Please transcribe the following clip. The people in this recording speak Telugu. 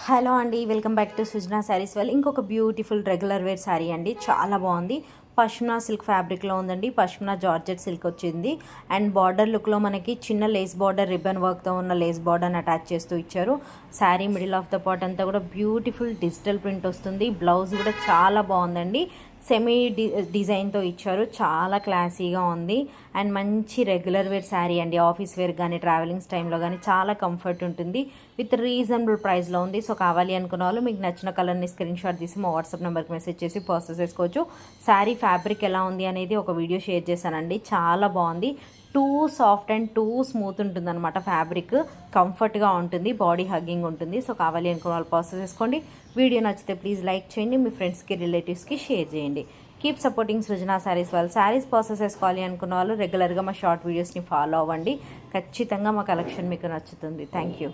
హలో అండి, welcome back to Sujana saris. ఇంకొక బ్యూటిఫుల్ రెగ్యులర్ వేర్ శారీ అండి. చాలా బాగుంది. పష్మినా సిల్క్ ఫ్యాబ్రిక్లో ఉందండి. పష్మినా జార్జెట్ సిల్క్ వచ్చింది. అండ్ బార్డర్ లుక్లో మనకి చిన్న లేస్ బార్డర్ రిబ్బన్ వర్క్తో ఉన్న లేస్ బార్డర్ని అటాచ్ చేస్తూ ఇచ్చారు. Sari middle of the part అంతా కూడా బ్యూటిఫుల్ డిజిటల్ ప్రింట్ వస్తుంది. బ్లౌజ్ కూడా చాలా బాగుందండి. సెమీ డిజైన్తో ఇచ్చారు. చాలా క్లాసీగా ఉంది. అండ్ మంచి రెగ్యులర్ వేర్ శారీ అండి. ఆఫీస్ వేర్ కానీ ట్రావెలింగ్స్ టైంలో కానీ చాలా కంఫర్ట్ ఉంటుంది. విత్ రీజనబుల్ ప్రైస్లో ఉంది. సో కావాలి అనుకున్న వాళ్ళు మీకు నచ్చిన కలర్ని స్క్రీన్ షాట్ తీసి మా వాట్సాప్ నెంబర్కి మెసేజ్ చేసి ప్రాసెస్ చేసుకోవచ్చు. శారీ ఫ్యాబ్రిక్ ఎలా ఉంది అనేది ఒక వీడియో షేర్ చేశానండి. చాలా బాగుంది. Two soft and two smooth ఉంటుంది అనమాట. ఫ్యాబ్రిక్ కంఫర్ట్గా ఉంటుంది, బాడీ హగ్గింగ్ ఉంటుంది. సో కావాలి అనుకున్న వాళ్ళు ప్రాసెస్ చేసుకోండి. వీడియో నచ్చితే ప్లీజ్ లైక్ చేయండి, మీ ఫ్రెండ్స్కి రిలేటివ్స్కి షేర్ చేయండి. Keep supporting Srujana saris. వాళ్ళు శారీస్ ప్రాసెస్ చేసుకోవాలి అనుకున్న వాళ్ళు రెగ్యులర్గా మా షార్ట్ వీడియోస్ని ఫాలో అవ్వండి. ఖచ్చితంగా మా కలెక్షన్ మీకు నచ్చుతుంది. Thank you.